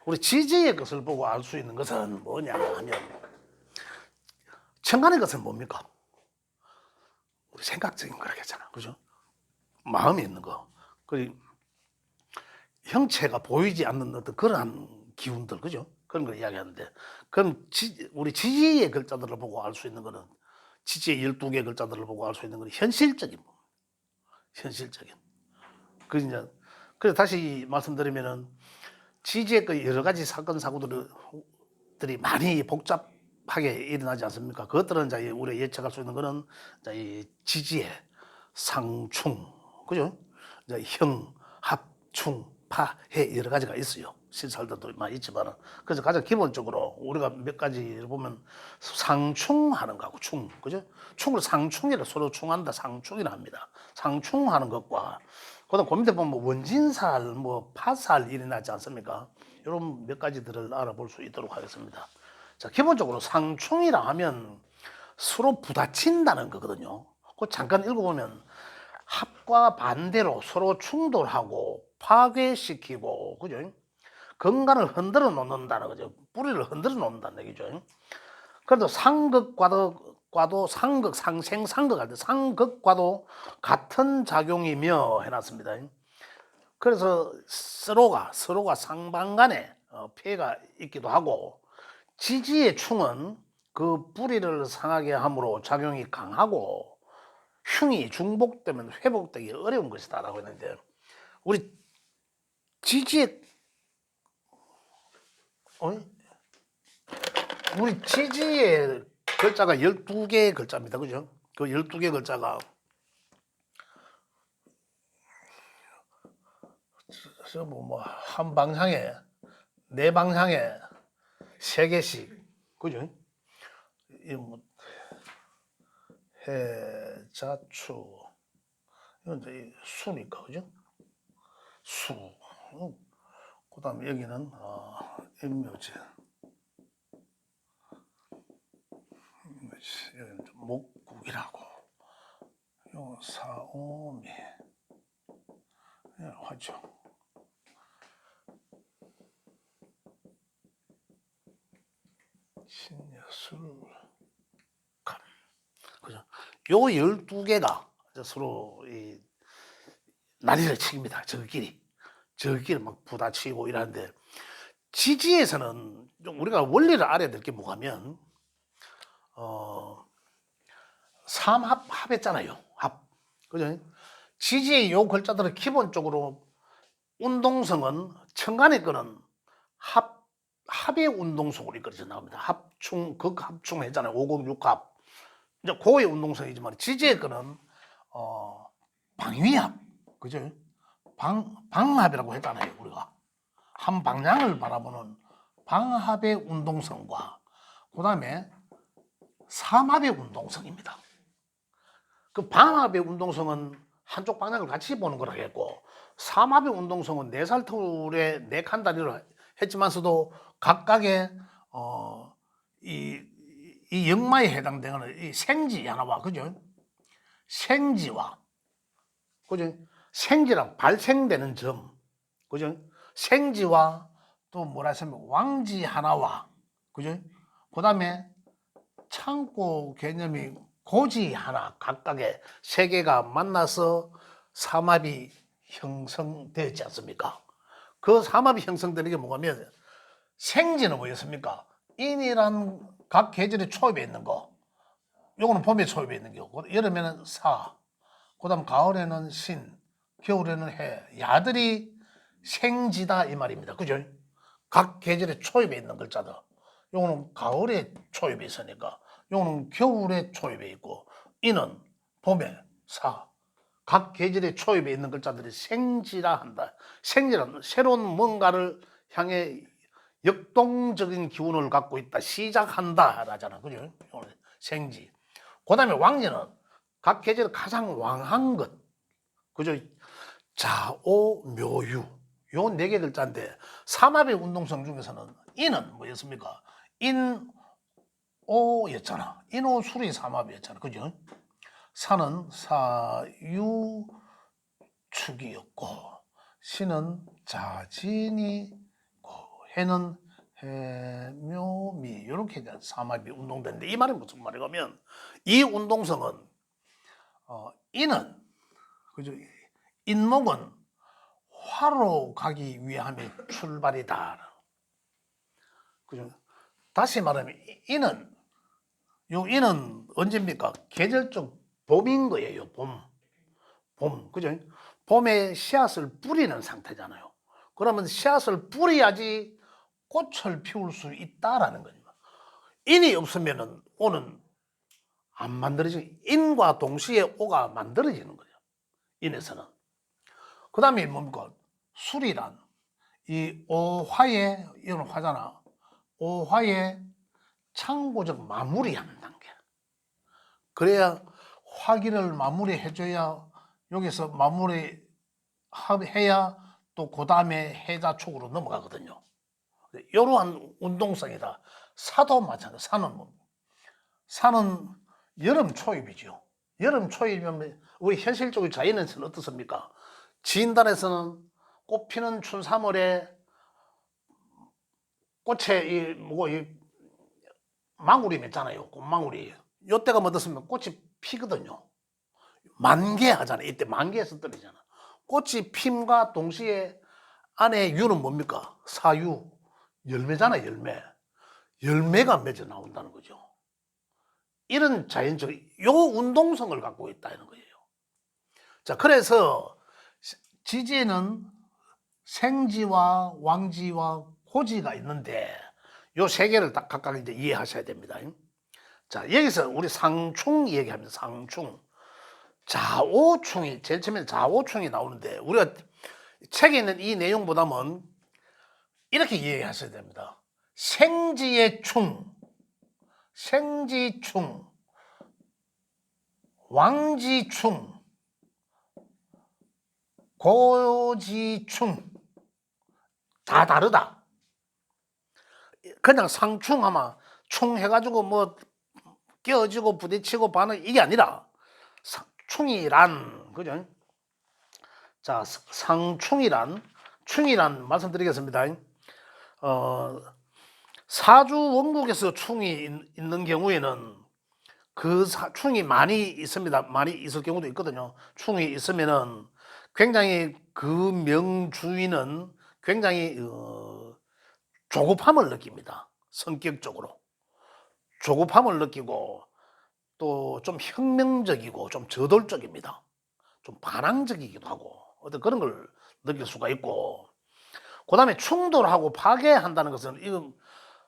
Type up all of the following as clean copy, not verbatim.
우리 지지의 것을 보고 알 수 있는 것은 뭐냐 하면 천간의 것은 뭡니까? 우리 생각적인 거라겠잖아. 그죠? 마음에 있는 거. 그 형체가 보이지 않는 어떤 그러한 기운들, 그죠? 그런 걸 이야기하는데, 그럼 우리 지지의 글자들을 보고 알 수 있는 거는, 지지의 12개 글자들을 보고 알 수 있는 거는 현실적인, 현실적인. 그 이제, 그래서 다시 말씀드리면은, 지지의 그 여러 가지 사건, 사고들이 많이 복잡하게 일어나지 않습니까? 그것들은 이제 우리가 예측할 수 있는 거는, 이 지지의 상충, 그죠? 이제 형, 합, 충, 파, 해 여러 가지가 있어요. 신살들도 많이 있지만 그래서 가장 기본적으로 우리가 몇 가지를 보면 상충하는 거하고 충, 그죠? 충을 상충이라 서로 충한다, 상충이라 합니다. 상충하는 것과 그다음 그 밑에 보면 원진살, 뭐 파살 일이 나지 않습니까? 이런 몇 가지들을 알아볼 수 있도록 하겠습니다. 자, 기본적으로 상충이라 하면 서로 부딪힌다는 거거든요. 그 잠깐 읽어보면 합과 반대로 서로 충돌하고 파괴시키고, 그죠? 건강을 흔들어 놓는다는 거죠. 뿌리를 흔들어 놓는다는 얘기죠. 그래도 상극과도 상극, 상생, 상극할 때 상극과도 같은 작용이며 해놨습니다. 그래서 서로가 상방간에 피해가 있기도 하고, 지지의 충은 그 뿌리를 상하게 함으로 작용이 강하고 흉이 중복되면 회복되기 어려운 것이다 라고 했는데, 우리 지지의 우리 지지의 글자가 12개의 글자입니다. 그죠? 그 12개 글자가 한 방향에 네 방향에 세 개씩, 그죠? 이뭐 해자추 이건 이제 수니까, 그죠? 수. 그다음에 여기는 임묘지. 여기는 목국이라고. 요 사오미 화죠. 신여술감. 그죠? 요 12개가 서로 이 난리를 칩니다. 저끼리 막 부다치고 이러는데, 지지에서는 좀 우리가 원리를 알아야 될 게 뭐냐면 삼합했잖아요. 합. 그죠? 지지의 요 글자들은 기본적으로 운동성은 천간의 거는 합의 운동성으로 이끌어져 나옵니다. 합충, 극합충 했잖아요. 506합. 이제 고의 운동성이지만 지지의 거는 방위합. 그죠? 방합이라고 했잖아요. 우리가. 한 방향을 바라보는 방합의 운동성과 그 다음에 삼합의 운동성입니다. 그 방합의 운동성은 한쪽 방향을 같이 보는 거라고 했고, 삼합의 운동성은 네 살툴에 네 칸 다리를 했지만서도 각각의 이 역마에 해당되는 이 생지 하나와, 그죠? 생지와, 그죠? 생지랑 발생되는 점, 그죠? 생지와 또 뭐라 했으면 왕지 하나와, 그죠? 그 다음에 창고 개념이 고지 하나, 각각의 세 개가 만나서 삼합이 형성되었지 않습니까? 그 삼합이 형성되는 게 뭐냐면, 생지는 뭐였습니까? 인이란 각 계절의 초입에 있는 거, 요거는 봄에 초입에 있는 거, 여름에는 사, 그 다음 가을에는 신, 겨울에는 해, 야들이 생지다 이 말입니다. 그죠? 각 계절의 초입에 있는 글자들. 요거는 가을에 초입에 있으니까, 요거는 겨울에 초입에 있고, 이는 봄에 사. 각 계절의 초입에 있는 글자들이 생지라 한다. 생지란 새로운 뭔가를 향해 역동적인 기운을 갖고 있다. 시작한다 라잖아. 그죠? 생지. 그 다음에 왕지는 각 계절에 가장 왕한 것. 그죠? 자오 묘유. 요 네 개 글자인데, 삼합의 운동성 중에서는 인은 뭐였습니까? 인오였잖아. 인오술이 삼합이었잖아. 그죠? 사는 사유축이었고, 신은 자진이 해는 해묘미 이렇게 삼합이 운동되는데 이 말이 무슨 말이냐면 이 운동성은 이는 그죠? 인목은 화로 가기 위함의 출발이다. 그죠? 다시 말하면 이는 언제입니까? 계절적 봄인 거예요. 봄, 그죠? 봄에 씨앗을 뿌리는 상태잖아요. 그러면 씨앗을 뿌려야지 꽃을 피울 수 있다라는 겁니다. 인이 없으면은 오는 안 만들어지고 인과 동시에 오가 만들어지는 거예요. 인에서는. 그 다음에 뭡니까? 술이란 이 오화의 이건 화잖아. 오화의 창고적 마무리하는 단계. 그래야 화기를 마무리해줘야 여기서 마무리해야 또 그 다음에 해자 쪽으로 넘어가거든요. 이러한 운동성이다. 사도 마찬가지. 산은 여름 초입이죠. 여름 초입이면 우리 현실적으로 자연에서는 어떻습니까? 진단에서는 꽃피는 춘 3월에 꽃에 이 망울이 맺잖아요. 꽃망울이. 이때가 뭐 어떻습니까? 꽃이 피거든요. 만개하잖아요. 이때 만개에서 떨어지잖아. 꽃이 핌과 동시에 안에 유는 뭡니까? 사유. 열매잖아, 열매. 열매가 맺어 나온다는 거죠. 이런 자연적, 요 운동성을 갖고 있다는 거예요. 자, 그래서 지지에는 생지와 왕지와 고지가 있는데 요 세 개를 딱 각각 이제 이해하셔야 됩니다. 자, 여기서 우리 상충 얘기하면 상충. 좌오충이, 제일 처음에 좌오충이 나오는데 우리가 책에 있는 이 내용보다는 이렇게 이해하셔야 됩니다. 생지의 충, 생지충, 왕지충, 고지충 다 다르다. 그냥 상충하면 충 해가지고 뭐 끼어지고 부딪히고 반응 이게 아니라 충이란 그죠? 자, 충이란 말씀드리겠습니다. 사주 원국에서 충이 있는 경우에는 그 충이 많이 있습니다. 많이 있을 경우도 있거든요. 충이 있으면은 굉장히 그 명주인은 굉장히 조급함을 느낍니다. 성격적으로 조급함을 느끼고 또 좀 혁명적이고 좀 저돌적입니다. 좀 반항적이기도 하고 어떤 그런 걸 느낄 수가 있고, 그 다음에 충돌하고 파괴한다는 것은 이건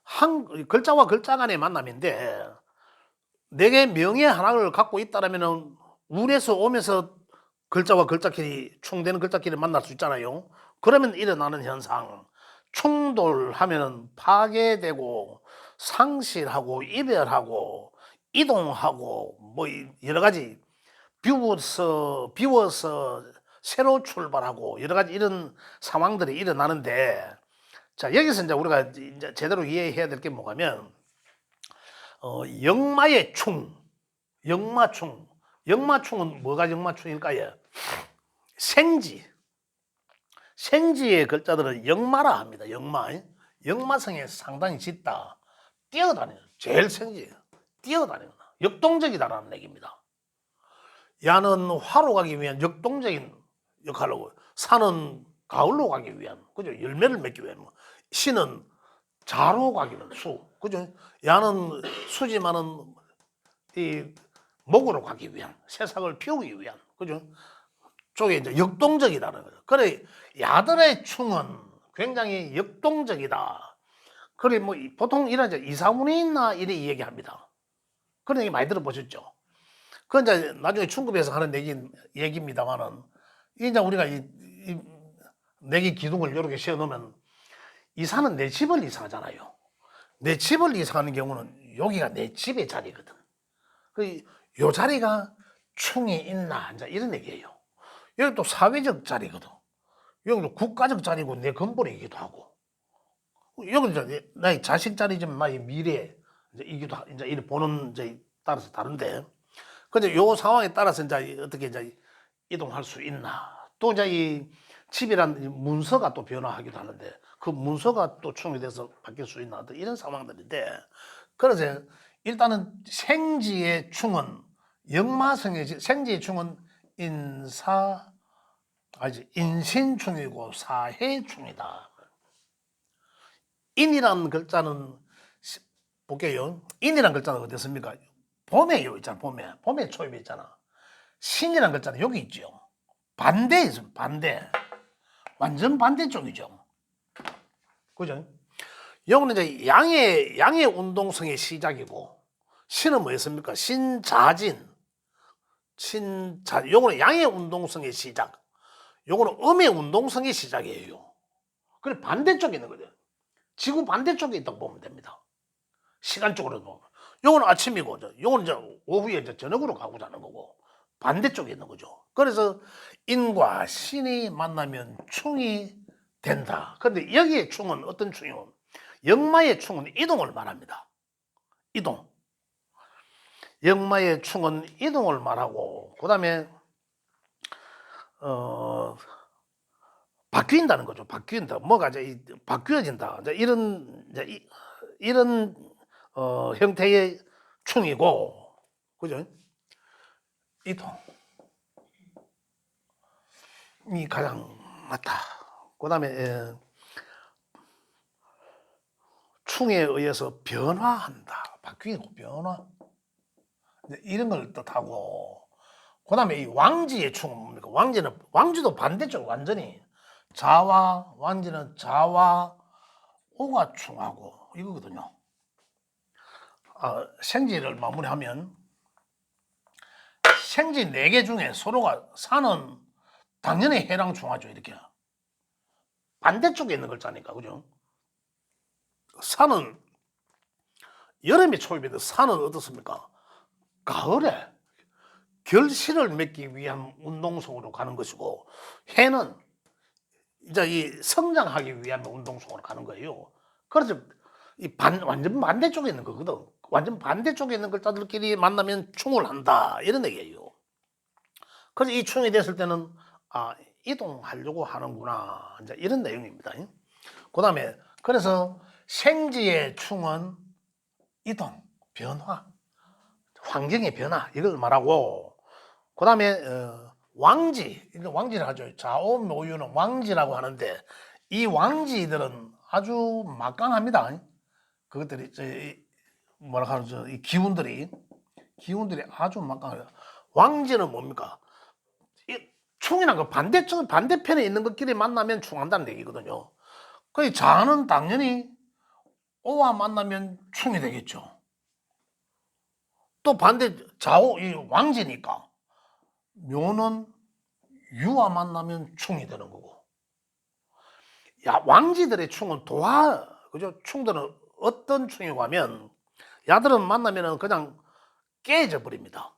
한 글자와 글자 간의 만남인데 네 개 명의 하나를 갖고 있다라면은 운에서 오면서 글자와 글자끼리 충되는 글자끼리 만날 수 있잖아요. 그러면 일어나는 현상 충돌하면은 파괴되고 상실하고 이별하고 이동하고 뭐 여러 가지 비워서 새로 출발하고 여러 가지 이런 상황들이 일어나는데, 자, 여기서 이제 우리가 이제 제대로 이해해야 될 게 뭐냐면 역마의 충, 역마충은 뭐가 역마충일까요? 생지의 글자들은 역마라 합니다. 역마성에 상당히 짙다. 뛰어다니는 제일 생지예요. 뛰어다니는 역동적이다라는 얘기입니다. 야는 화로 가기 위한 역동적인 역할을 하고, 산은 가을로 가기 위한, 그죠? 열매를 맺기 위한, 시는 자로 가기 위한 그죠? 야는 수지만은 이 목으로 가기 위한, 새싹을 피우기 위한, 그죠? 쪽에 이제 역동적이다는 거죠. 그래, 야들의 충은 굉장히 역동적이다. 그래, 뭐, 보통 이런 이사문이나 이래 얘기합니다. 그런 얘기 많이 들어보셨죠? 그건 이제 나중에 중급에서 하는 얘기입니다만은, 이제 우리가 이 내기 기둥을 이렇게 세워 놓으면 이사는 내 집을 이사하잖아요. 내 집을 이사하는 경우는 여기가 내 집의 자리거든. 요 자리가 충이 있나, 이제 이런 얘기예요. 여기 또 사회적 자리거든. 여기도 국가적 자리고 내 근본이기도 하고. 여기 이제 나의 자식 자리지만 나의 미래, 이제 이래 보는 이제 따라서 다른데. 근데 요 상황에 따라서 이제 어떻게 이제 이동할 수 있나. 또 이제 집이란 문서가 또 변화하기도 하는데 그 문서가 또 충이 돼서 바뀔 수 있나 이런 상황들인데, 그래서 일단은 생지의 충은 역마성의 생지의 충은 인신충이고 사해충이다. 인이라는 글자는 볼게요. 인이라는 글자는 어디습니까? 봄에요 있잖아. 봄에 초입에 있잖아. 신이라는 글자는 여기 있죠. 반대에 있습니다. 반대. 완전 반대쪽이죠. 그죠? 요거는 이제 양의 운동성의 시작이고, 신은 뭐였습니까? 신자진. 요거는 양의 운동성의 시작. 요거는 음의 운동성의 시작이에요. 그래 반대쪽에 있는 거죠. 지구 반대쪽에 있다고 보면 됩니다. 시간적으로 보면. 요거는 아침이고, 요거는 이제 오후에 이제 저녁으로 가고 자는 거고, 반대쪽에 있는 거죠. 그래서 인과 신이 만나면 충이 된다. 그런데 여기에 충은 어떤 충이요? 역마의 충은 이동을 말합니다. 이동. 역마의 충은 이동을 말하고, 그 다음에 바뀐다는 거죠. 바뀐다. 뭐가 이제 바뀌어진다. 이제 이런 형태의 충이고, 그죠? 이동이 가장 맞다. 그 다음에 충에 의해서 변화한다. 바뀌고 변화. 이런 걸 뜻하고, 그 다음에 이 왕지의 충은 뭡니까? 왕지도 반대쪽 완전히 왕지는 자와 오가 충하고 이거거든요. 생지를 마무리하면 생지 4개 중에 서로가 산은 당연히 해랑 충하죠. 이렇게 반대쪽에 있는 글자니까, 그죠? 산은 여름에 초입인데 산은 어떻습니까? 가을에 결실을 맺기 위한 운동성으로 가는 것이고, 해는 이제 이 성장하기 위한 운동성으로 가는 거예요. 그래서 완전 반대쪽에 있는 거거든. 완전 반대쪽에 있는 글자들끼리 만나면 충을 한다. 이런 얘기예요. 그래서 이 충이 됐을 때는 이동하려고 하는구나. 이제 이런 내용입니다. 그 다음에 그래서 생지의 충은 이동, 변화, 환경의 변화 이걸 말하고, 그 다음에 왕지를 하죠. 좌오묘유는 왕지라고 하는데, 이 왕지들은 아주 막강합니다. 그것들이 뭐라 하죠? 이 기운들이 아주 막강해요. 왕지는 뭡니까? 이 충이란 거 반대편에 있는 것끼리 만나면 충한다는 얘기거든요. 그 자는 당연히 오와 만나면 충이 되겠죠. 또 반대 좌오 이 왕지니까 묘는 유와 만나면 충이 되는 거고. 왕지들의 충은 그죠? 충들은 어떤 충이고 하면, 야들은 만나면 그냥 깨져 버립니다.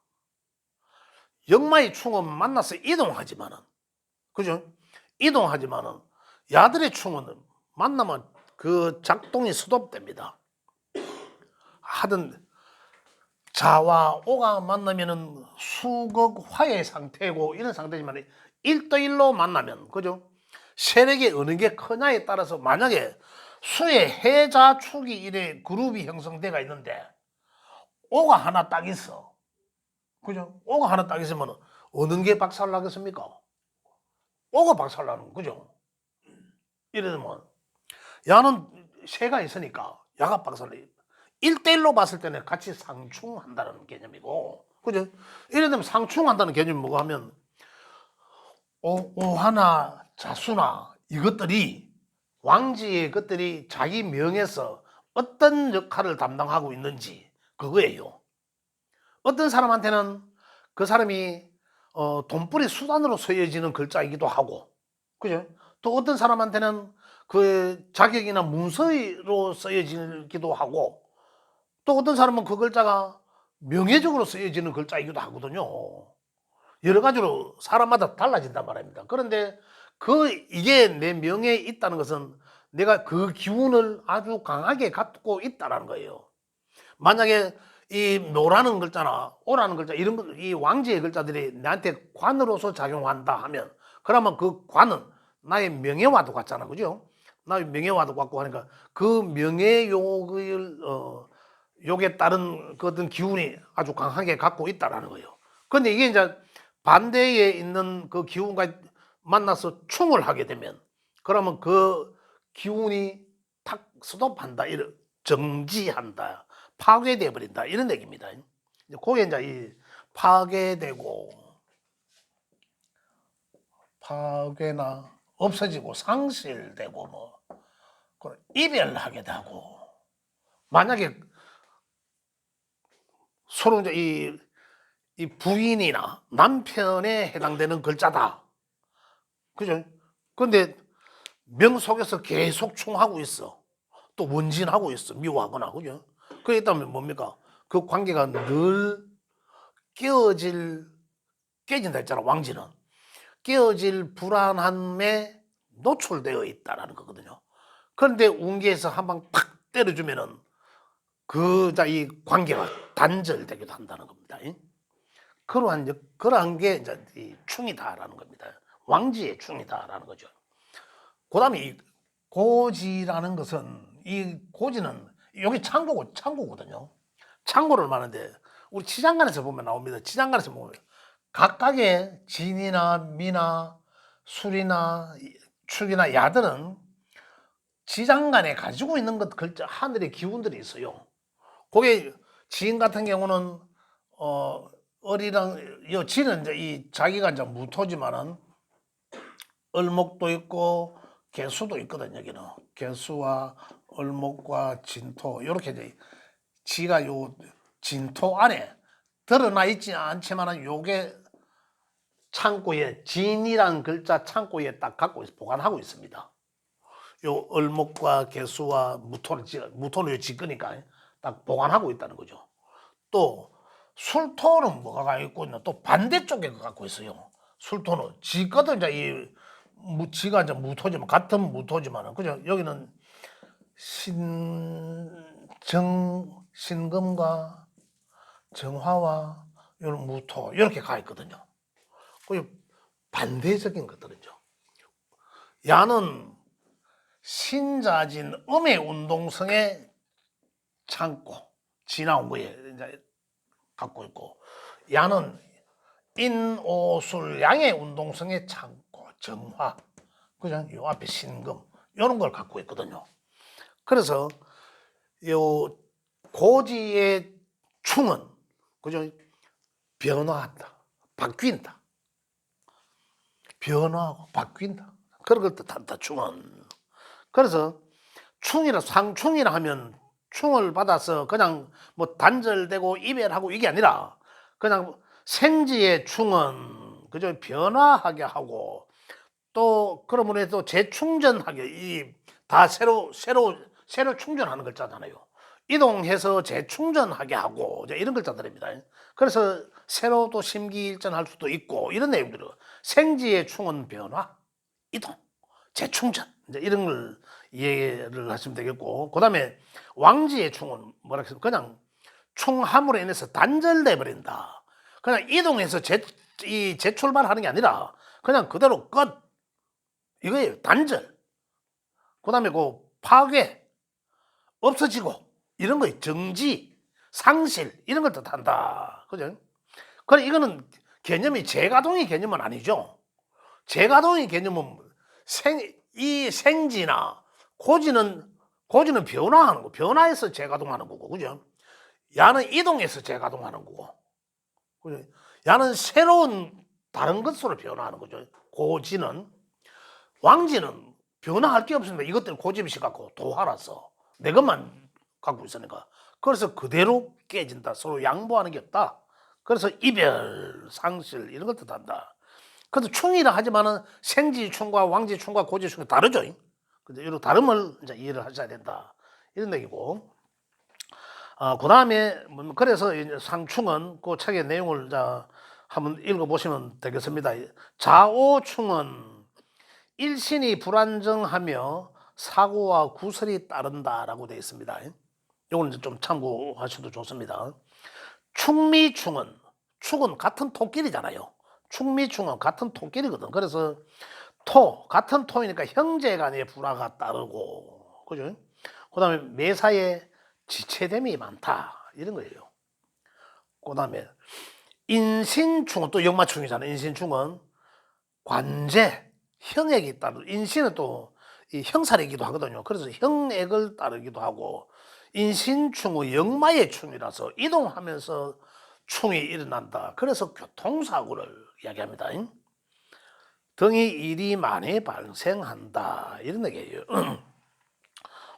역마의 충은 만나서 이동하지만은, 그죠? 이동하지만은, 야들의 충은 만나면 그 작동이 스톱됩니다. 하든 자와 오가 만나면은 수극화의 상태고 이런 상태지만, 1대1로 만나면, 그죠? 세력이 어느 게 크냐에 따라서, 만약에 수의 해자축이 이래 그룹이 형성돼가 있는데 오가 하나 딱 있어. 그죠? 오가 하나 딱 있으면 어느 게 박살나겠습니까? 오가 박살나는 거죠. 이러면 야는 새가 있으니까 야가 박살나요. 1대1로 봤을 때는 같이 상충한다는 개념이고, 그죠? 이래 되면 상충한다는 개념이 뭐가 하면, 오하나 자수나 이것들이, 왕지의 것들이 자기 명에서 어떤 역할을 담당하고 있는지 그거예요. 어떤 사람한테는 그 사람이 돈벌이 수단으로 쓰여지는 글자이기도 하고, 그죠? 또 어떤 사람한테는 그 자격이나 문서로 쓰여지기도 하고, 또 어떤 사람은 그 글자가 명예적으로 쓰여지는 글자이기도 하거든요. 여러 가지로 사람마다 달라진단 말입니다. 그런데 이게 내 명예에 있다는 것은 내가 그 기운을 아주 강하게 갖고 있다는 거예요. 만약에 이 노라는 글자나 오라는 글자, 이런 이 왕지의 글자들이 나한테 관으로서 작용한다 하면, 그러면 그 관은 나의 명예와도 같잖아, 그죠? 나의 명예와도 같고 하니까 그 명예욕을 욕에 따른 그 어떤 기운이 아주 강하게 갖고 있다라는 거예요. 근데 이게 이제 반대에 있는 그 기운과 만나서 충을 하게 되면 그러면 그 기운이 탁 스톱한다, 이런 정지한다, 파괴돼 버린다, 이런 얘기입니다. 그게 이제 이 파괴되고 파괴나 없어지고 상실되고 뭐 이별하게 되고, 만약에 서로 이제 이 부인이나 남편에 해당되는 글자다, 그죠? 근데 명 속에서 계속 충하고 있어, 또 원진하고 있어, 미워하거나, 그죠? 그래 있다면 뭡니까? 그 관계가 늘 깨진다 했잖아, 왕진은. 깨어질 불안함에 노출되어 있다라는 거거든요. 그런데 운기에서 한 방 팍 때려주면은 이 관계가 단절되기도 한다는 겁니다. 그러한 게 이제 이 충이다라는 겁니다. 왕지의 충이다라는 거죠. 그다음에 이 고지라는 것은, 이 고지는 여기 창고거든요. 창고를 말하는데 우리 지장간에서 보면 나옵니다. 지장간에서 보면 각각의 진이나 미나 술이나 축이나 야들은 지장간에 가지고 있는 것 글자 하늘의 기운들이 있어요. 그게 진 같은 경우는 어리랑 지는 이제 이 자기가 이제 무토지만은 을목도 있고 개수도 있거든. 여기는 개수와 을목과 진토, 이렇게 이제 지가 요 진토 안에 드러나 있지 않지만은 요게 창고에, 진이라는 글자 창고에 딱 갖고 보관하고 있습니다. 요 을목과 개수와 무토는 지거니까 딱 보관하고 있다는 거죠. 또 술토는 뭐가 갖고 있나? 또 반대쪽에 갖고 있어요. 술토는 지거든 이제 지가 이제 무토지만, 같은 무토지만은, 그죠? 여기는 신금과 정화와 이런 무토, 이렇게 가 있거든요. 그 반대적인 것들이죠. 야는 신자진 음의 운동성에 창고, 지나온 거에 이제 갖고 있고, 야는 인오술 양의 운동성에 창고, 정화, 그죠? 요 앞에 신금, 이런 걸 갖고 있거든요. 그래서 요 고지의 충은, 그죠? 변화한다, 바뀐다, 변화하고 바뀐다, 그런 걸 뜻한다, 충은. 그래서 상충이라 하면 충을 받아서 그냥 뭐 단절되고 이별하고 이게 아니라, 그냥 생지의 충은 그저 변화하게 하고, 또 그러므로 해도 재충전하게, 다 새로 충전하는 글자잖아요. 이동해서 재충전하게 하고 이런 글자들입니다. 그래서 새로 또 심기일전할 수도 있고, 이런 내용들은 생지의 충은 변화, 이동, 재충전, 이제 이런 걸 이해를 하시면 되겠고, 그 다음에 왕지의 충은 뭐라 해서 그냥 충함으로 인해서 단절돼 버린다. 그냥 이동해서 재출발하는 게 아니라 그냥 그대로 끝, 이거예요. 단절. 그 다음에 그 파괴, 없어지고, 이런 거 정지, 상실, 이런 걸 뜻한다. 그죠? 그래, 이거는 개념이 재가동의 개념은 아니죠. 재가동의 개념은 이 생지나 고지는 변화하는 거, 변화해서 재가동하는 거고, 그죠? 야는 이동해서 재가동하는 거고, 그죠? 야는 새로운 다른 것으로 변화하는 거죠. 고지는. 왕지는 변화할 게 없습니다. 이것들 고집이 갖고 도하라서 내 것만 갖고 있으니까. 그래서 그대로 깨진다. 서로 양보하는 게 없다. 그래서 이별, 상실, 이런 걸 뜻한다. 그래도 충이라 하지만은 생지충과 왕지충과 고지충이 다르죠. 근데 이런 다름을 이제 이해를 하셔야 된다, 이런 얘기고. 그 다음에 그래서 이제 상충은 그 책의 내용을 한번 읽어보시면 되겠습니다. 좌오충은 일신이 불안정하며 사고와 구설이 따른다라고 되어 있습니다. 이거는 좀 참고하셔도 좋습니다. 충미충은, 축은 같은 토끼리잖아요. 충미충은 같은 토끼리거든. 그래서 같은 토이니까 형제 간의 불화가 따르고, 그죠? 그 다음에 매사에 지체됨이 많다. 이런 거예요. 그 다음에 인신충은 또 역마충이잖아요. 인신충은 관제, 형액이 따르, 인신은 또 이 형살이기도 하거든요. 그래서 형액을 따르기도 하고, 인신충은 역마의 충이라서 이동하면서 충이 일어난다. 그래서 교통사고를 이야기합니다. 등이 일이 많이 발생한다. 이런 얘기예요.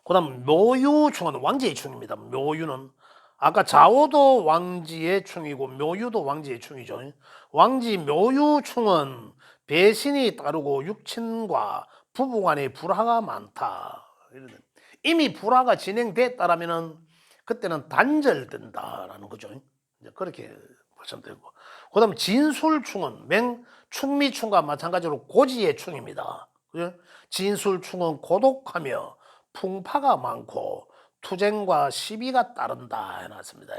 그 다음 묘유충은 왕지의 충입니다. 묘유는 아까 좌우도 왕지의 충이고 묘유도 왕지의 충이죠. 왕지 묘유충은 배신이 따르고 육친과 부부간의 불화가 많다. 이미 불화가 진행됐다라면은 그때는 단절된다라는 거죠. 그렇게 보시면 되고. 그다음 진술충은 충미충과 마찬가지로 고지의 충입니다. 그죠? 진술충은 고독하며 풍파가 많고 투쟁과 시비가 따른다 해놨습니다.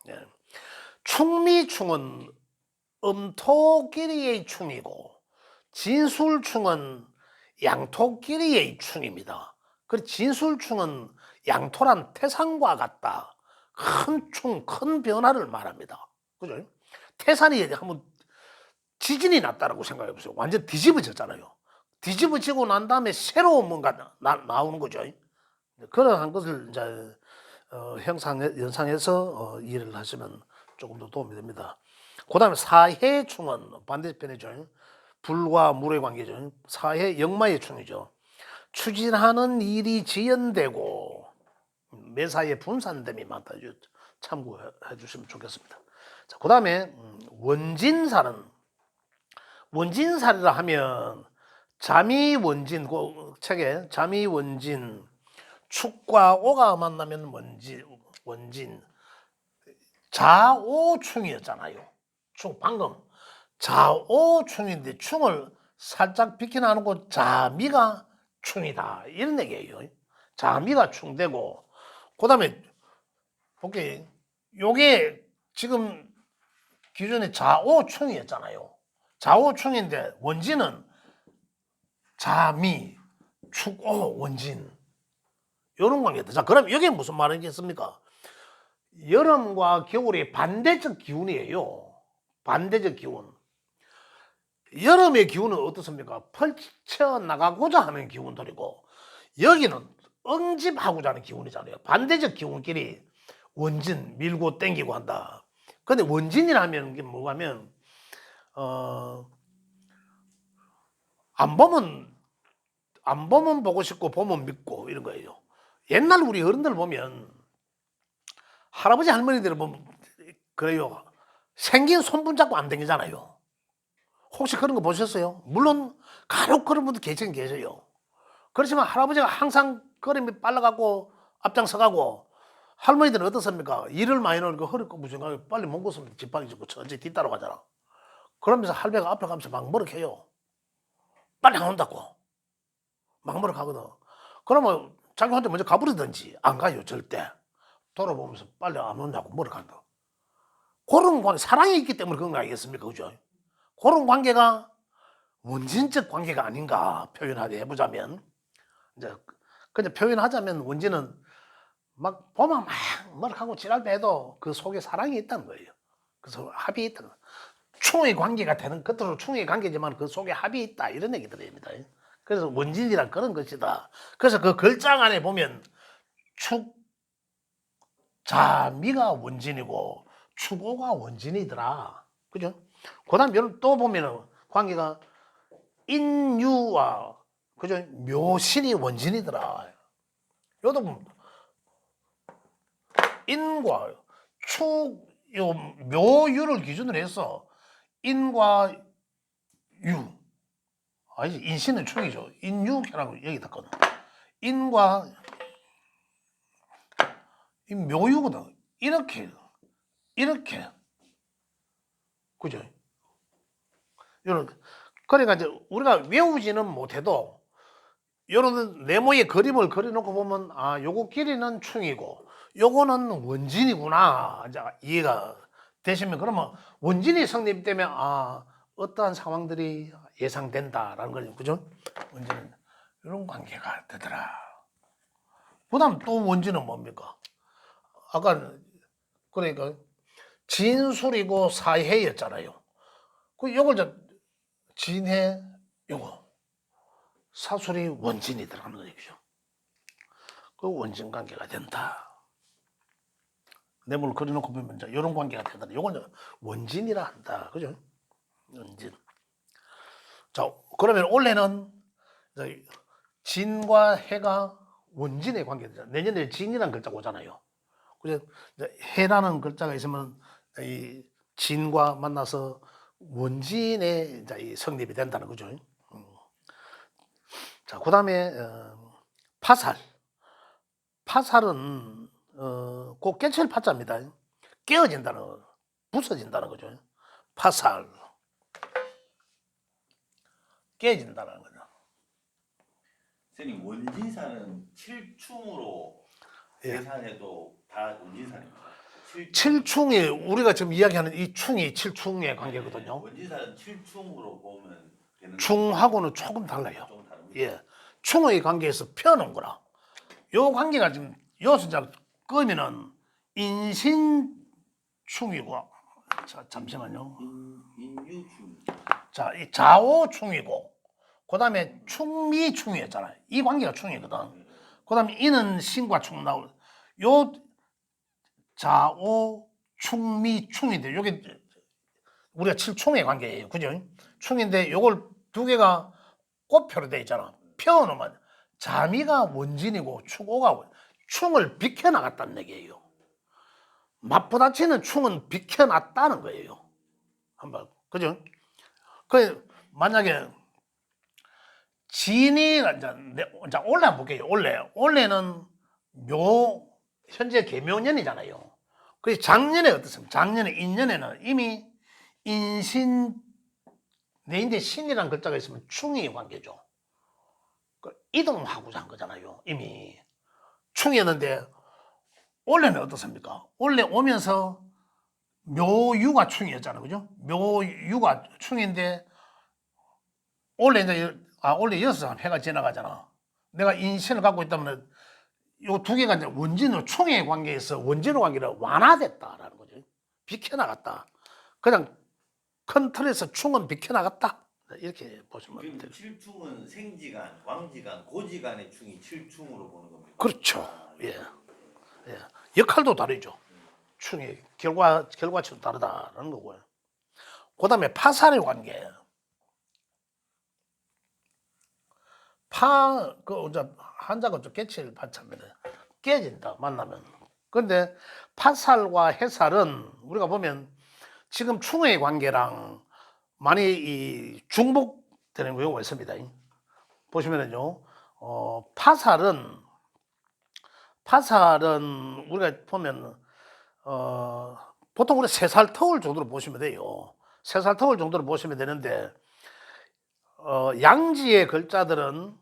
예. 충미충은 음토끼리의 충이고 진술충은 양토끼리의 충입니다. 그 진술충은 양토란 태산과 같다. 큰 충, 큰 변화를 말합니다. 그죠? 태산이 한번 지진이 났다라고 생각해 보세요. 완전 뒤집어졌잖아요. 뒤집어지고 난 다음에 새로운 뭔가 나오는 거죠. 그러한 것을 이제 연상해서 일을 하시면 조금 더 도움이 됩니다. 그 다음에 사해충은 반대편이죠. 불과 물의 관계죠. 사해 역마의 충이죠. 추진하는 일이 지연되고 매사에 분산됨이 많다. 참고해 주시면 좋겠습니다. 자, 그 다음에 원진살이라 하면 자미원진, 그 책에 자미원진, 축과 오가 만나면 원진, 좌오충이었잖아요. 충 방금 좌오충인데 충을 살짝 비켜나누고 자미가 충이다 이런 얘기예요. 자미가 충되고 그 다음에 볼게요. 요게 지금 기존에 좌오충이었잖아요. 좌오충인데 원진은 자미, 축오, 원진 이런 관계다. 자, 그럼 이게 무슨 말이겠습니까? 여름과 겨울이 반대적 기운이에요. 반대적 기운. 여름의 기운은 어떻습니까? 펼쳐나가고자 하는 기운들이고 여기는 응집하고자 하는 기운이잖아요. 반대적 기운끼리 원진 밀고 땡기고 한다. 근데 원진이라면 게 뭐냐면 안 보면 보고 싶고 보면 믿고 이런 거예요. 옛날 우리 어른들 보면 할아버지 할머니들 보면 그래요. 생긴 손 붙잡고 안 댕기잖아요. 혹시 그런 거 보셨어요? 물론 간혹 그런 분도 계시긴 계세요. 그렇지만 할아버지가 항상 걸음이 빨라가고 앞장서가고 할머니들은 어떻습니까? 일을 많이 넣으니까 허리 꼬부정하게 빨리 못 걷으면 지팡이 짚고 천천히 뒤따라가잖아. 그러면서 할배가 앞에 가면서 막 머쓱해요. 빨리 안 온다고. 막 머쓱하거든. 그러면 자기한테 먼저 가버리든지 안 가요 절대. 돌아보면서 빨리 안 온다고 머쓱한다. 그런 관계, 사랑이 있기 때문에 그런 거 아니겠습니까? 그죠? 그런 관계가 원진적 관계가 아닌가 표현하게 해보자면 이제 그냥 표현하자면 원진은 막 보면 막 머쓱하고 지랄배 해도 그 속에 사랑이 있다는 거예요. 그래서 합이 있다. 충의 관계가 되는 것들은 충의 관계지만 그 속에 합이 있다 이런 얘기들입니다. 그래서 원진이란 그런 것이다. 그래서 그 글장 안에 보면 축자미가 원진이고 축오가 원진이더라. 그죠? 그 다음 또 보면은 관계가 인유와 그죠? 묘신이 원진이더라. 요도 보면 인과 축, 요 묘유를 기준으로 해서 인과 유. 아니지, 인신은 축이죠. 인유라고 여기 닿거든. 인과 이 묘유거든. 이렇게 그죠? 이런 그러니까 이제 우리가 외우지는 못해도 이런 네모의 그림을 그려놓고 보면 아 요거 길이는 충이고 요거는 원진이구나 이제 이해가 되시면 그러면 원진이 성립되면 아 어떠한 상황들이 예상된다라는 거죠. 그죠? 원진은 이런 관계가 되더라. 그다음 또 원진은 뭡니까? 아까 그러니까 진술이고 사해였잖아요. 그 요걸 저 진해 요거 사술이 원진이 들어가는 거죠. 그 원진 관계가 된다. 네모를 그려놓고 보면 이제 이런 관계가 되더라. 요건 원진이라 한다. 그죠? 원진. 자, 그러면 올해는 진과 해가 원진의 관계죠. 내년에 진이라는 글자가 오잖아요. 그래서 해라는 글자가 있으면 이 진과 만나서 원진의 이제 성립이 된다는 거죠. 자, 그 다음에 파살. 파살은 꼭 깨칠 파자입니다. 깨어진다는 거, 부서진다는 거죠. 파살. 깨진다는 거죠. 선생님 원진사는 7충으로 계산해도 다 원진사입니다. 7충이 우리가 지금 이야기하는 이 충이 7충의 관계거든요. 원진사는 7충으로 보면 되는 충하고는 조금 달라요. 조금 다릅니다. 예, 충의 관계에서 펴는 거라. 요 관계가 지금 요수자 끄면은 인신충이고, 자 잠시만요. 인유충. 자, 이 좌오충이고, 그 다음에 충미충이었잖아요. 이 관계가 충이거든. 그 다음에 이는 신과 충 나올, 요 좌오 충미충인데, 요게 우리가 칠충의 관계예요. 그죠? 충인데 요걸 두 개가 꽃표로 돼 있잖아. 펴놓으면 자미가 원진이고 충오가 충을 비켜나갔다는 얘기예요. 맞부딪히는 충은 비켜났다는 거예요. 한번 그죠? 그 만약에 진이 이제 올해 볼게요. 올해는 묘 현재 개묘년이잖아요. 그래서 작년에 어떻습니까? 작년에 인년에는 이미 인신 내인데 신이라는 글자가 있으면 충이 관계죠. 이동하고자 한 거잖아요. 이미 충이었는데 올해는 어떻습니까? 올해 오면서 묘유가 충이었잖아요. 그죠? 묘유가 충인데 올해 이제 올해 6살 해가 지나가잖아. 내가 인신을 갖고 있다면 요 두 개가 이제 원진으로 충의 관계에서 원진의 관계를 완화됐다라는 거죠. 비켜나갔다. 그냥 큰 틀에서 충은 비켜나갔다. 이렇게 보시면 돼요. 7충은 생지간, 왕지간, 고지간의 충이 7충으로 보는 겁니다. 그렇죠. 예. 예. 역할도 다르죠. 충이 결과치도 다르다는 거고요. 그 다음에 파살의 관계. 한자가 좀 깨칠 파자입니다. 깨진다, 만나면. 그런데 파살과 해살은 우리가 보면 지금 충의 관계랑 많이 중복되는 경우가 있습니다. 보시면은요, 파살은 우리가 보면 보통 우리 3살 터울 정도로 보시면 돼요. 3살 터울 정도로 보시면 되는데 양지의 글자들은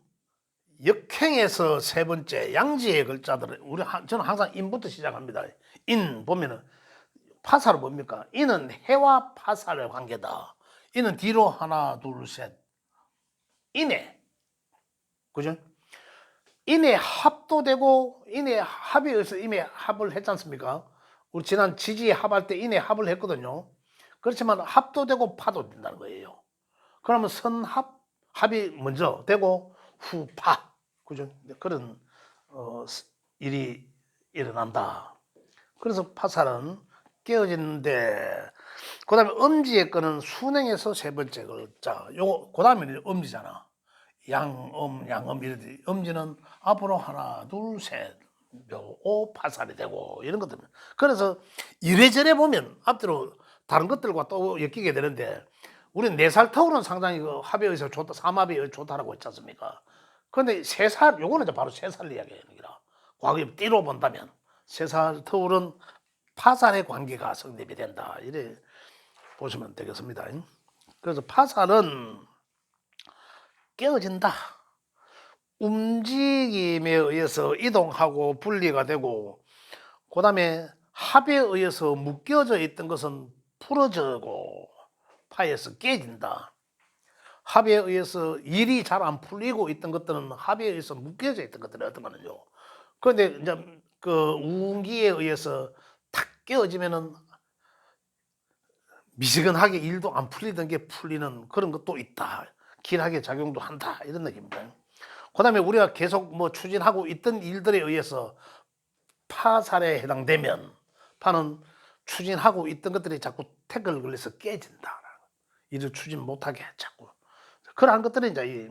역행에서 세 번째 양지의 글자들은 저는 항상 인부터 시작합니다. 인 보면은 파살은 뭡니까? 인은 해와 파살의 관계다. 인은 뒤로 하나 둘 셋 인해 그죠? 인해 합도 되고 인해 합에 의해서 인해 합을 했지 않습니까? 우리 지난 지지 합할 때 인해 합을 했거든요. 그렇지만 합도 되고 파도 된다는 거예요. 그러면 선합 합이 먼저 되고 후파 그죠? 그런 일이 일어난다. 그래서 파살은 깨어지는데 그다음에 엄지의 거는 순행에서 세 번째 글자. 요거 그다음에 엄지잖아. 양엄 이러듯이 엄지는 앞으로 하나 둘 셋 묘 파살이 되고 이런 것들. 그래서 이래저래 보면 앞뒤로 다른 것들과 또 엮이게 되는데 우리는 4살 터울은 상당히 그 합에 의해서 좋다, 삼합에 의해서 좋다라고 했지 않습니까? 그런데 3살, 요거는 이제 바로 3살 이야기하는 거라. 과거에 띠로 본다면 3살 터울은 파살의 관계가 성립이 된다. 이래 보시면 되겠습니다. 그래서 파살은 깨어진다. 움직임에 의해서 이동하고 분리가 되고, 그 다음에 합에 의해서 묶여져 있던 것은 풀어지고 파에서 깨진다. 합의에 의해서 일이 잘 안 풀리고 있던 것들은 합의에 의해서 묶여져 있던 것들이 어떤 거는요. 그런데 이제 그 우운기에 의해서 탁 깨어지면은 미지근하게 일도 안 풀리던 게 풀리는 그런 것도 있다. 길하게 작용도 한다. 이런 느낌입니다. 그다음에 우리가 계속 뭐 추진하고 있던 일들에 의해서 파살에 해당되면 파는 추진하고 있던 것들이 자꾸 태클을 걸려서 깨진다. 일을 추진 못하게 자꾸. 그러한 것들이 이제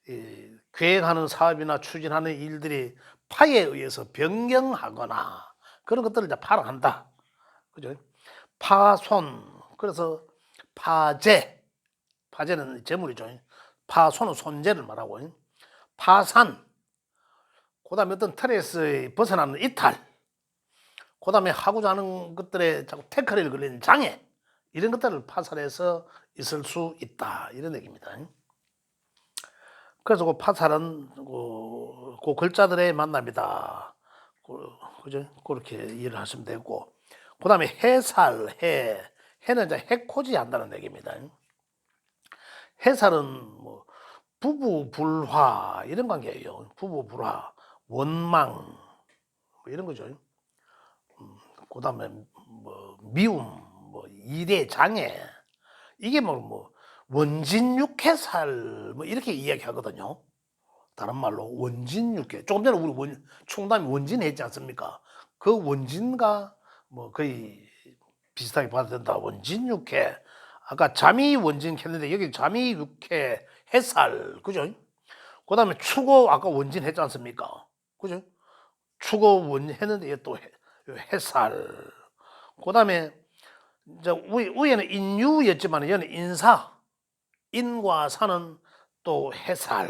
이 계획하는 사업이나 추진하는 일들이 파에 의해서 변경하거나 그런 것들을 이제 파를 한다. 그죠? 파손. 그래서 파재. 파재는 재물이죠. 파손은 손재를 말하고. 파산. 그다음에 어떤 틀에서 벗어나는 이탈. 그다음에 하고자 하는 것들에 자꾸 태클을 걸리는 장애. 이런 것들을 파살해서 있을 수 있다. 이런 얘기입니다. 그래서 그 파살은 그 글자들의 만남이다. 그죠? 그렇게 이해를 하시면 되고. 그다음에 해살, 해는 이제 해코지 한다는 얘기입니다. 해살은 뭐 부부 불화 이런 관계예요. 부부 불화, 원망 뭐 이런 거죠. 그다음에 뭐 미움, 뭐 일의 장애 이게 뭐 원진육해살 뭐 이렇게 이야기하거든요. 다른 말로 원진육해. 조금 전에 우리 충남이 원진 했지 않습니까? 그 원진과 뭐 거의 비슷하게 봐도 된다. 원진육해. 아까 잠이 원진 했는데 여기 잠이 육해 해살 그죠? 그다음에 추고 아까 원진 했지 않습니까? 그죠? 추고 원진 했는데 또 해살. 그다음에 이제 위에는 인유였지만 얘는 인사. 인과 사는 또 해살.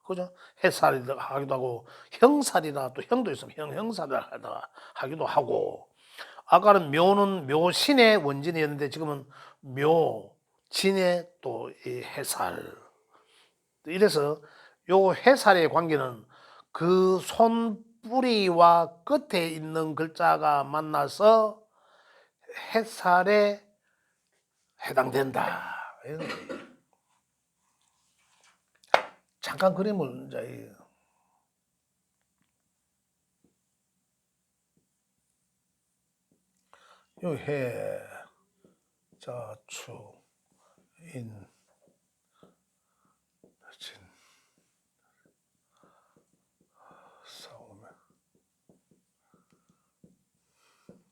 그죠? 해살이기도 하고 형살이나 또 형도 있으면 형살을 하기도 하고 아까는 묘는 묘신의 원진이었는데 지금은 묘진의 또 이 해살. 이래서 요 해살의 관계는 그 손뿌리와 끝에 있는 글자가 만나서 해살에 해당된다. 잠깐 그림을 이제 요 해, 자축, 인, 진, 싸우면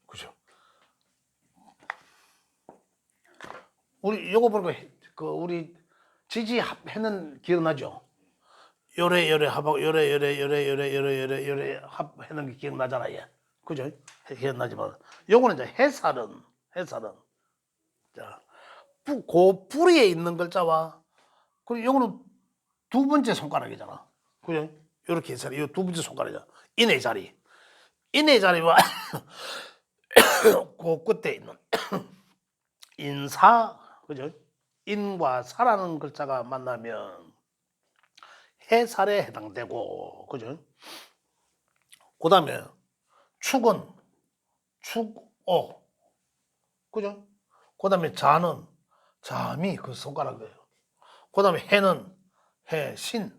그죠? 우리 요거 보니까 그 우리 지지합해는 기억나죠? 요래 합하고 요래 합해는 게 기억나잖아 얘. 그죠? 기억나지만 요거는 이제 해살은 자, 그 뿌리에 있는 글자와 그리고 요거는 두 번째 손가락이잖아. 그죠? 요렇게 해서 요 두 번째 손가락이잖아. 인의 자리와 그 끝에 있는 인사 그죠? 인과 사라는 글자가 만나면 해살에 해당되고 그죠? 그다음에 축은 축오 그죠? 그다음에 자는 잠이 그 손가락이에요. 그다음에 해는 해신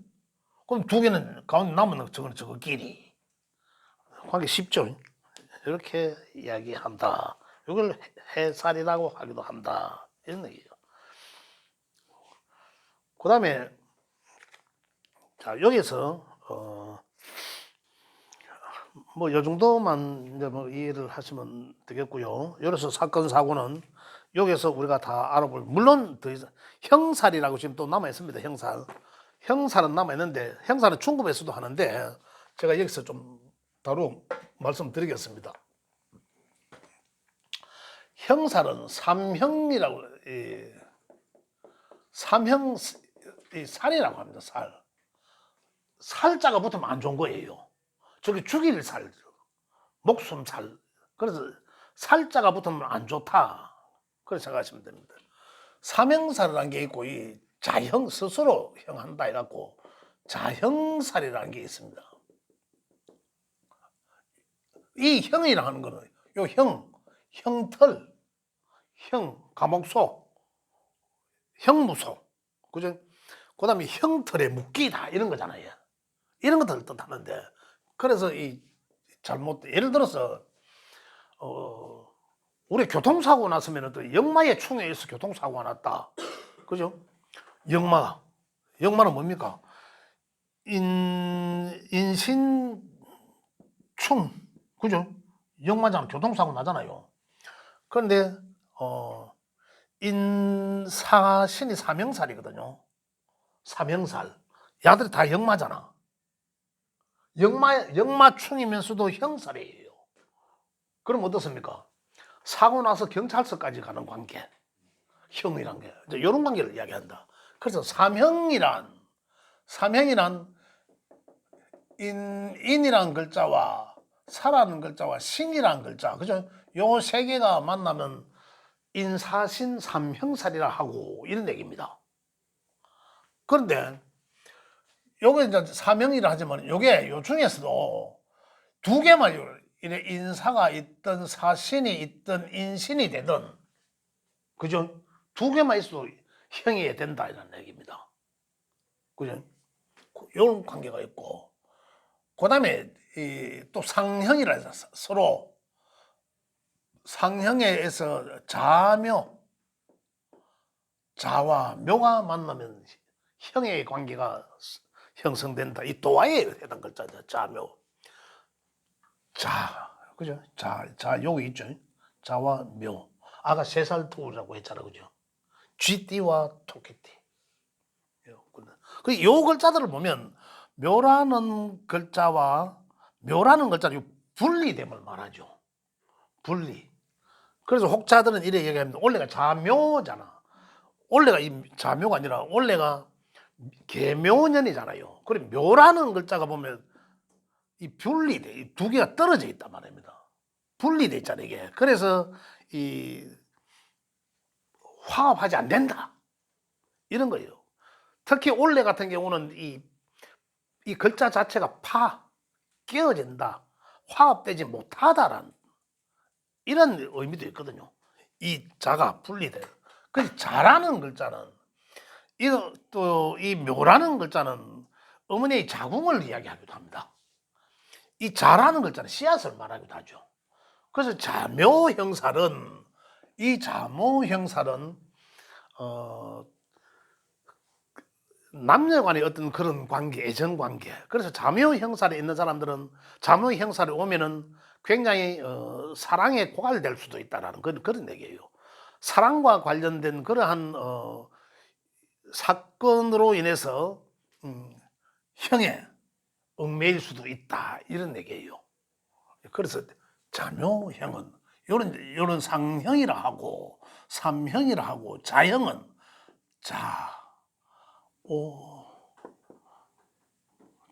그럼 두 개는 가운데 남은 저거 끼리 하기 쉽죠? 이렇게 이야기한다. 이걸 해살이라고 하기도 한다. 이런 얘기죠. 그다음에 자 여기서 뭐 요 정도만 이제 뭐 이해를 하시면 되겠고요. 여기서 사건 사고는 여기서 우리가 다 알아볼 물론 더 이상 형살이라고 지금 또 남아 있습니다. 형살은 남아 있는데 형살은 중급에서도 하는데 제가 여기서 좀 바로 말씀드리겠습니다. 형살은 삼형이라고 삼형 살이라고 합니다. 살자가 붙으면 안 좋은 거예요. 저기 죽일 살, 목숨 살. 그래서 살자가 붙으면 안 좋다. 그렇게 생각하시면 됩니다. 삼형살이라는 게 있고 이 자형 스스로 형한다 이라고 자형살이라는 게 있습니다. 이 형이라고 하는 거는 요 형틀, 형, 감옥소, 형무소, 그죠? 그다음에 형틀에 묶이다 이런 거잖아요. 이런 것들을 뜻하는데 그래서 이 잘못 예를 들어서 우리 교통사고 났으면 또 역마의 충에 의해서 교통사고가 났다. 그죠? 역마는 뭡니까? 인신충 그죠? 역마잖아. 교통사고 나잖아요. 그런데 인사신이 사명살이거든요. 사명살. 야들이 다 역마잖아. 역마충이면서도 형살이에요. 그럼 어떻습니까? 사고 나서 경찰서까지 가는 관계. 형이란 게. 이제 이런 관계를 이야기한다. 그래서 삼형이란 인이란 글자와 사라는 글자와 신이란 글자. 그죠? 요 세 개가 만나면 인사신 삼형살이라 하고 이런 얘기입니다. 그런데 요게 이제 사명이라 하지만 요게 요 중에서도 두 개만 이래 인사가 있든 사신이 있든 인신이 되든 그죠? 두 개만 있어도 형이 된다 이런 얘기입니다. 그죠? 이런 관계가 있고 그다음에 또 상형이라 해서 서로 상형에서 자와 묘가 만나면 형의 관계가 형성된다. 이 도화에 해당 글자죠. 자묘. 그죠? 요기 있죠. 자와 묘. 아까 세살토라고 했잖아, 그죠? 쥐띠와 토끼띠. 요 글자들을 보면 묘라는 글자는 분리됨을 말하죠. 분리. 그래서 혹자들은 이래 얘기합니다. 원래가 자묘잖아. 원래가 이 자묘가 아니라 원래가 계묘년이잖아요. 그럼 묘라는 글자가 보면 이 분리돼. 이 두 개가 떨어져 있단 말입니다. 분리돼 있잖아요, 이게. 그래서 이 화합하지 안 된다. 이런 거예요. 특히 올해 같은 경우는 이 글자 자체가 깨어진다. 화합되지 못하다라는 이런 의미도 있거든요. 이 자가 분리돼. 그 자라는 글자는 또 이 묘라는 글자는 어머니의 자궁을 이야기하기도 합니다. 이 자라는 글자는 씨앗을 말하기도 하죠. 그래서 이 자묘형살은 남녀 간의 어떤 그런 관계, 애정 관계. 그래서 자묘형살에 있는 사람들은 자묘형살에 오면은 굉장히 사랑에 고갈될 수도 있다라는 그런 얘기예요. 사랑과 관련된 그러한 사건으로 인해서 형에 얽매일 수도 있다 이런 얘기예요. 그래서 자묘형은 요런 상형이라 하고 삼형이라 하고 자형은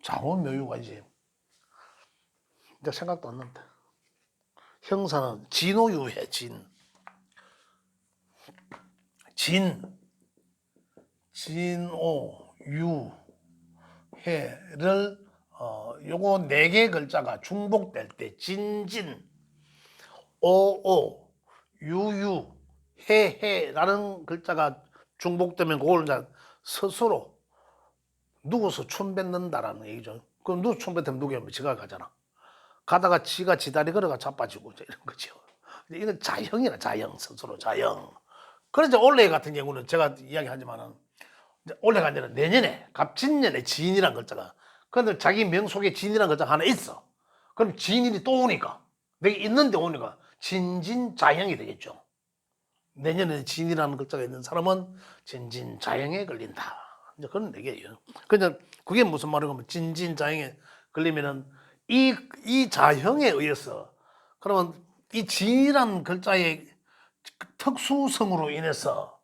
자오묘유가 이제 생각도 안 난다. 형사는 진오유해 진오유해를 요거 네 개 글자가 중복될 때 진진 오오 유유 해해라는 글자가 중복되면 그걸 이제 스스로 누워서 춤 뱉는다라는 얘기죠. 그럼 누구 춤 뱉으면 누구야? 지가 가잖아. 가다가 지가 지다리 걸어가 자빠지고 이런 거죠. 이건 자형이라 자형 스스로 자형. 그래서 올해 같은 경우는 제가 이야기하지만은 올해가 아니라 내년에 갑진년에 진이란 글자가 근데 자기 명 속에 진이란 글자가 하나 있어. 그럼 진이 또 오니까 내가 있는데 오니까 진진자형이 되겠죠. 내년에 진이라는 글자가 있는 사람은 진진자형에 걸린다. 이제 그런 얘기예요. 그냥 그게 무슨 말이냐면 진진자형에 걸리면은 이 자형에 의해서 그러면 이 진이라는 글자의 특수성으로 인해서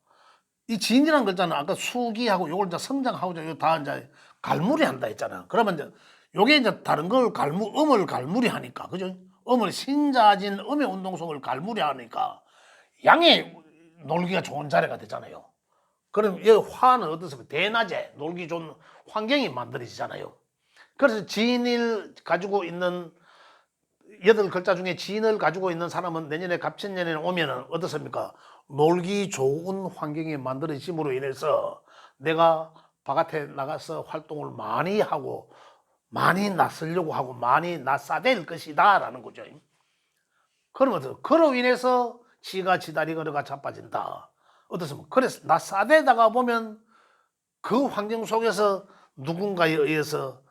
이 진이라는 글자는 아까 수기하고 요걸 이제 성장하고 요 다 이제 갈무리 한다 했잖아. 그러면 이제 요게 이제 다른 걸 음을 갈무리 하니까 그죠? 음을 신자진 음의 운동성을 갈무리 하니까 양의 놀기가 좋은 자리가 되잖아요. 그럼 이 화는 어떻습니까? 대낮에 놀기 좋은 환경이 만들어지잖아요. 그래서 진을 가지고 있는 8글자 중에 진을 가지고 있는 사람은 내년에 갑진년에 오면은 어떻습니까? 놀기 좋은 환경이 만들어짐으로 인해서 내가 바깥에 나가서 활동을 많이 하고 많이 나서려고 하고 많이 나싸댈 것이다라는 거죠. 그러면 그로 인해서 지가 지다리거리가 자빠진다. 어떻습니까? 그래서 나싸대다가 보면 그 환경 속에서 누군가에 의해서